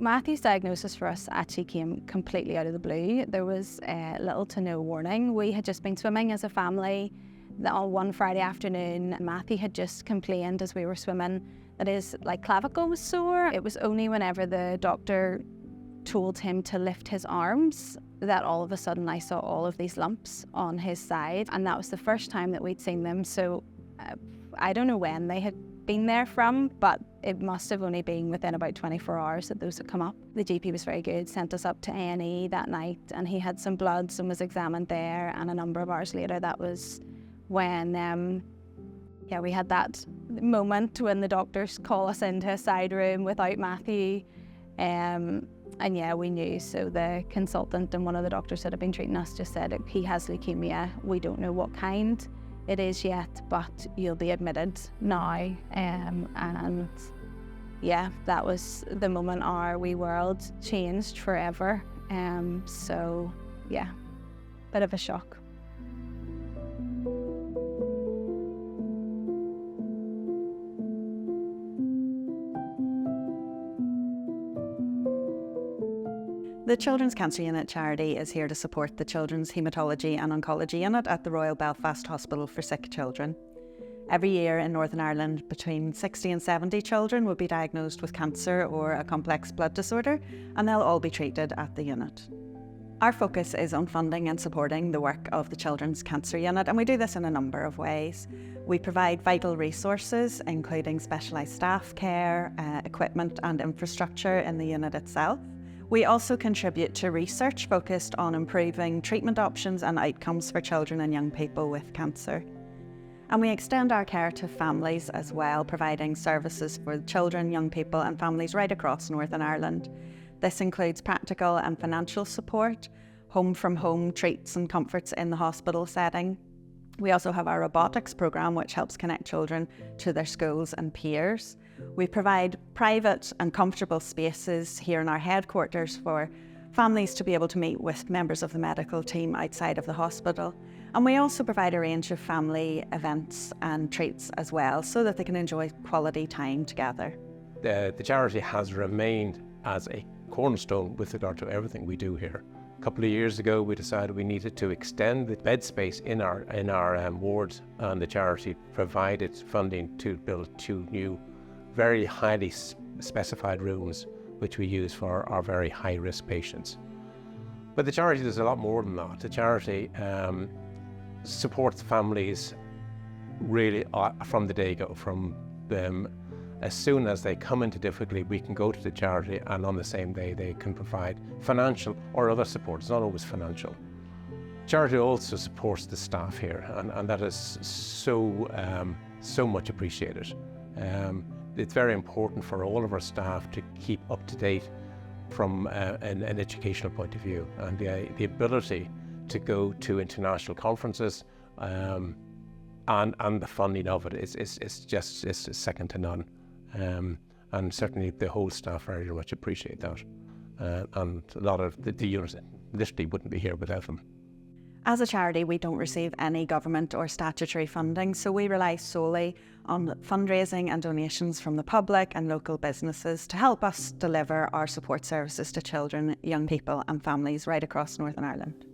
Matthew's diagnosis for us actually came completely out of the blue. There was little to no warning. We had just been swimming as a family. On one Friday afternoon, Matthew had just complained as we were swimming that his clavicle was sore. It was only whenever the doctor told him to lift his arms that all of a sudden I saw all of these lumps on his side, and that was the first time that we'd seen them. So I don't know when they had been there from, but it must have only been within about 24 hours that those had come up. The GP was very good, sent us up to A&E that night, and he had some bloods and was examined there, and a number of hours later that was when we had that moment when the doctors call us into a side room without Matthew, and we knew. So the consultant and one of the doctors that had been treating us just said, he has leukemia, we don't know what kind it is yet, but you'll be admitted now. And that was the moment our wee world changed forever. Bit of a shock. The Children's Cancer Unit charity is here to support the Children's Haematology and Oncology Unit at the Royal Belfast Hospital for sick children. Every year in Northern Ireland, between 60 and 70 children will be diagnosed with cancer or a complex blood disorder, and they'll all be treated at the unit. Our focus is on funding and supporting the work of the Children's Cancer Unit, and we do this in a number of ways. We provide vital resources, including specialised staff care, equipment and infrastructure in the unit itself. We also contribute to research focused on improving treatment options and outcomes for children and young people with cancer. And we extend our care to families as well, providing services for children, young people and families right across Northern Ireland. This includes practical and financial support, home-from-home treats and comforts in the hospital setting. We also have our robotics programme, which helps connect children to their schools and peers. We provide private and comfortable spaces here in our headquarters for families to be able to meet with members of the medical team outside of the hospital. And we also provide a range of family events and treats as well, so that they can enjoy quality time together. The charity has remained as a cornerstone with regard to everything we do here. A couple of years ago, we decided we needed to extend the bed space in our wards, and the charity provided funding to build 2 new, very highly specified rooms, which we use for our very high-risk patients. But the charity does a lot more than that. The charity supports families really from the day-go, from them. As soon as they come into difficulty, we can go to the charity, and on the same day they can provide financial or other support. It's not always financial. Charity also supports the staff here, and that is so much appreciated. It's very important for all of our staff to keep up to date from an educational point of view, and the ability to go to international conferences and the funding of it is just second to none. And certainly the whole staff very much appreciate that. And a lot of the units literally wouldn't be here without them. As a charity, we don't receive any government or statutory funding, so we rely solely on fundraising and donations from the public and local businesses to help us deliver our support services to children, young people and families right across Northern Ireland.